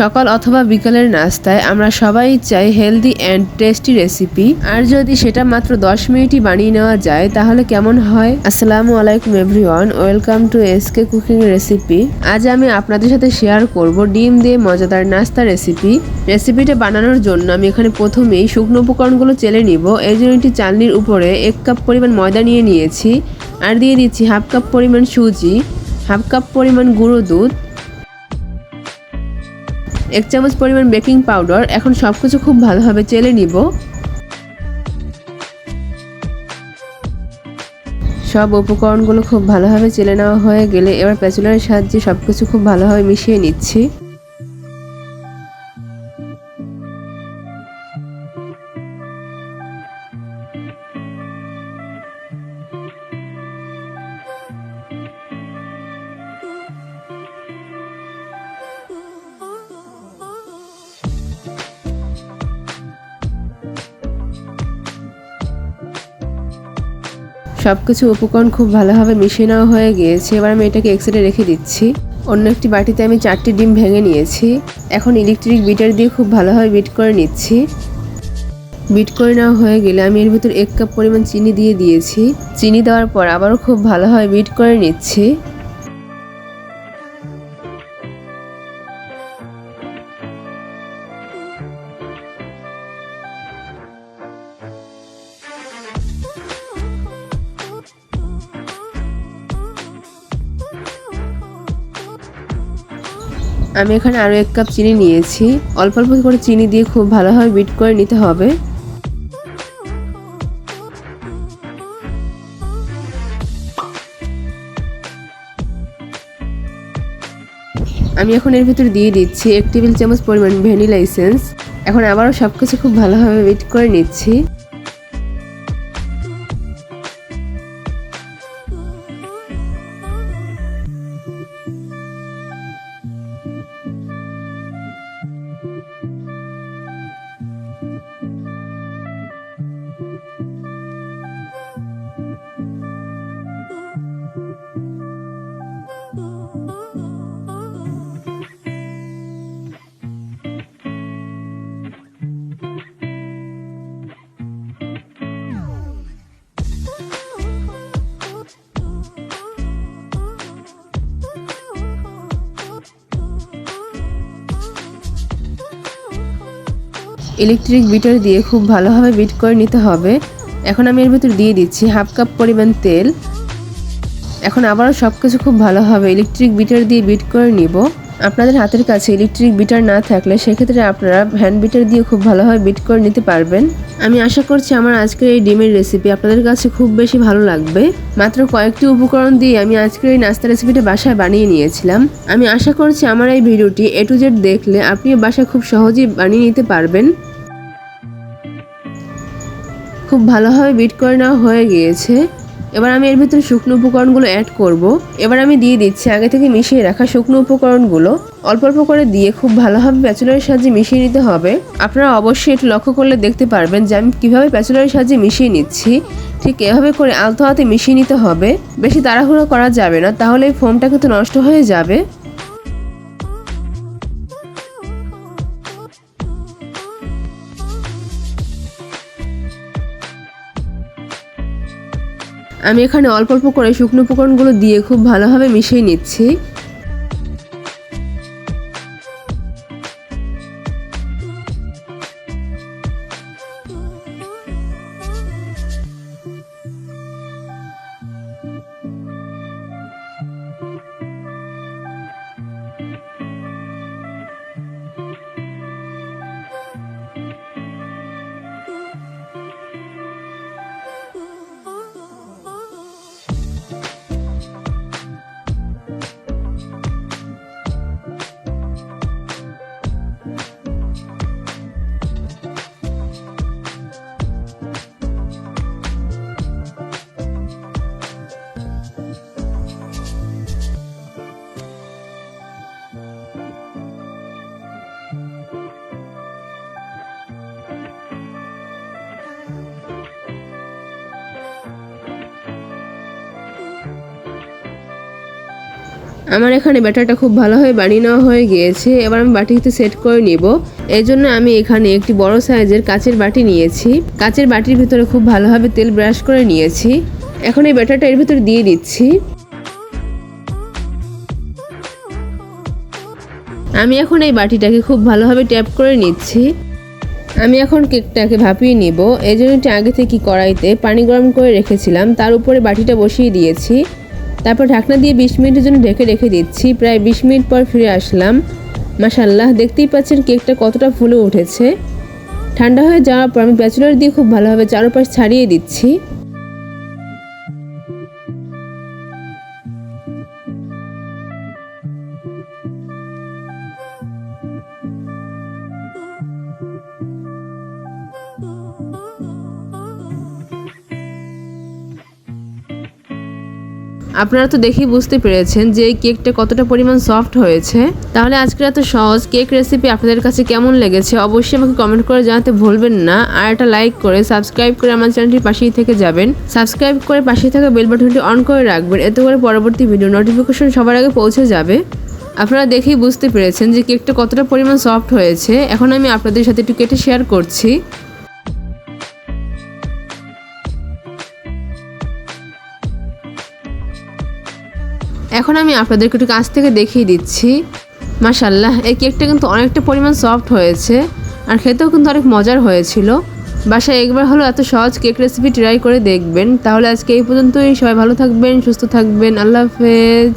সকাল অথবা বিকালের নাস্তায় আমরা সবাই চাই হেলদি অ্যান্ড টেস্টি রেসিপি, আর যদি সেটা মাত্র 10 মিনিটই বানিয়ে নেওয়া যায় তাহলে কেমন হয়। আসসালামু আলাইকুম everyone, welcome to SK cooking recipe. আজ আমি আপনাদের সাথে শেয়ার করব ডিম দিয়ে মজাদার নাস্তা রেসিপি। রেসিপিটা বানানোর জন্য আমি এখানে প্রথমেই শুকনো উপকরণগুলো চেলে নিব। এর জন্য একটি চালনির উপরে 1 কাপ পরিমাণ ময়দা নিয়ে নিয়েছি, আর দিয়ে দিচ্ছি হাফ কাপ পরিমাণ সুজি, হাফ কাপ পরিমাণ গুঁড়ো দুধ, 1 চামচ পরিমাণ বেকিং পাউডার। এখন সবকিছু খুব ভালোভাবে চেলে নিব। সব উপকরণগুলো খুব ভালোভাবে চেলে নেওয়া হয়ে গেলে এবার স্প্যাচুলার সাহায্যে সবকিছু খুব ভালোভাবে মিশিয়ে নিচ্ছি। সবকিছু উপকরণ খুব ভালোভাবে মিশিয়ে নেওয়া হয়ে গিয়েছে। এবার আমি এটাকে এক সাইডে রেখে দিচ্ছি। অন্য একটি বাটিতে আমি 4টি ডিম ভেঙে নিয়েছি। এখন ইলেকট্রিক বিটার দিয়ে খুব ভালোভাবে বিট করে নিচ্ছি। বিট করে নেওয়া হয়ে গেলে আমি এর ভিতর 1 কাপ পরিমাণ চিনি দিয়ে দিয়েছি। চিনি দেওয়ার পর আবারও খুব ভালোভাবে বিট করে নিচ্ছি। আমি এখানে আরও 1 কাপ চিনি নিয়েছি। অল্প অল্প করে চিনি দিয়ে খুব ভালোভাবে বিট করে নিতে হবে। আমি এখন এর ভিতর দিয়ে দিচ্ছি 1 টেবিল চামচ পরিমাণ ভ্যানিলা এসেন্স। এখন আবারও সবকিছু খুব ভালোভাবে বিট করে নিচ্ছি। ইলেকট্রিক বিটার দিয়ে খুব ভালোভাবে বিট করে নিতে হবে। এখন আমি এর ভিতর দিয়ে দিচ্ছি হাফ কাপ পরিমাণ তেল। এখন আবারও সবকিছু খুব ভালোভাবে ইলেকট্রিক বিটার দিয়ে বিট করে নিব। আপনাদের হাতের কাছে ইলেকট্রিক বিটার না থাকলে সেক্ষেত্রে আপনারা হ্যান্ড বিটার দিয়ে খুব ভালোভাবে বিট করে নিতে পারবেন। আমি আশা করছি আমার আজকের এই ডিমের রেসিপি আপনাদের কাছে খুব বেশি ভালো লাগবে। মাত্র কয়েকটি উপকরণ দিয়ে আমি আজকের এই নাস্তা রেসিপিটা বাসায় বানিয়ে নিয়েছিলাম। আমি আশা করছি আমার এই ভিডিওটি A to Z দেখলে আপনি বাসায় খুব সহজেই বানিয়ে নিতে পারবেন। খুব ভালোভাবে বিট করে নেওয়া হয়ে গিয়েছে। এবার আমি এর ভিতরে শুকনো উপকরণগুলো অ্যাড করব। এবার আমি দিয়ে দিচ্ছি আগে থেকে মিশিয়ে রাখা শুকনো উপকরণগুলো। অল্প অল্প করে দিয়ে খুব ভালোভাবে স্প্যাচুলার সাহায্যে মিশিয়ে নিতে হবে। আপনারা অবশ্যই একটু লক্ষ্য করলে দেখতে পারবেন যে আমি কীভাবে স্প্যাচুলার সাহায্যে মিশিয়ে নিচ্ছি। ঠিক এভাবে করে আলতো হাতে মিশিয়ে নিতে হবে। বেশি তাড়াহুড়ো করা যাবে না, তাহলে এই ফোমটা কিন্তু নষ্ট হয়ে যাবে। আমি এখানে অল্প অল্প করে শুকনো উপকরণগুলো দিয়ে খুব ভালোভাবে মিশিয়ে নিচ্ছি। আমার এখানে ব্যাটারটা খুব ভালোভাবে বানিয়ে নেওয়া হয়ে গিয়েছে। এবার আমি বাটিতে সেট করে নিব। এই জন্য আমি এখানে একটি বড় সাইজের কাচের বাটি নিয়েছি। কাচের বাটির ভিতরে খুব ভালোভাবে তেল ব্রাশ করে নিয়েছি। এখন এই ব্যাটারটা এর ভিতরে দিয়ে দিচ্ছি। আমি এখন এই বাটিটাকে খুব ভালোভাবে ট্যাপ করে নিচ্ছি। আমি এখন কেকটাকে ভাপিয়ে নিব। এই জন্য আগে থেকে কড়াইতে পানি গরম করে রেখেছিলাম, তার উপরে বাটিটা বসিয়ে দিয়েছি। তারপর ঢাকনা দিয়ে 20 মিনিটের জন্য ঢেকে রেখে দিচ্ছি। প্রায় 20 মিনিট পর ফিরে আসলাম। মাশাআল্লাহ, দেখতেই পাচ্ছেন কেকটা কতটা ফুলে উঠেছে। ঠান্ডা হয়ে যাওয়ার পর আমি প্যাচুলার দিয়ে খুব ভালোভাবে চারপাশ ছাড়িয়ে দিচ্ছি। আপনারা তো দেখেই বুঝতে পেরেছেন যে এই কেকটা কতটা পরিমাণ সফট হয়েছে। তাহলে আজকের এত সহজ কেক রেসিপি আপনাদের কাছে কেমন লেগেছে অবশ্যই আমাকে কমেন্ট করে জানাতে ভুলবেন না। আর একটা লাইক করে সাবস্ক্রাইব করে আমার চ্যানেলটির পাশেই থেকে যাবেন। সাবস্ক্রাইব করে পাশেই থাকা বেল বাটনটি অন করে রাখবেন, এতে করে পরবর্তী ভিডিও নোটিফিকেশন সবার আগে পৌঁছে যাবে। আপনারা দেখেই বুঝতে পেরেছেন যে কেকটা কতটা পরিমাণ সফট হয়েছে। এখন আমি আপনাদের সাথে একটু কেটে শেয়ার করছি। এখন আমি আপনাদেরকে একটু কাছ থেকে দেখিয়ে দিচ্ছি। মাশাআল্লাহ, এই কেকটা কিন্তু অনেকটা পরিমাণ সফট হয়েছে আর খেতেও কিন্তু অনেক মজার হয়েছিল। বাসায় একবার হলো এত সহজ কেক রেসিপি ট্রাই করে দেখবেন। তাহলে আজকে এই পর্যন্তই। সবাই ভালো থাকবেন, সুস্থ থাকবেন। আল্লাহ হাফেজ।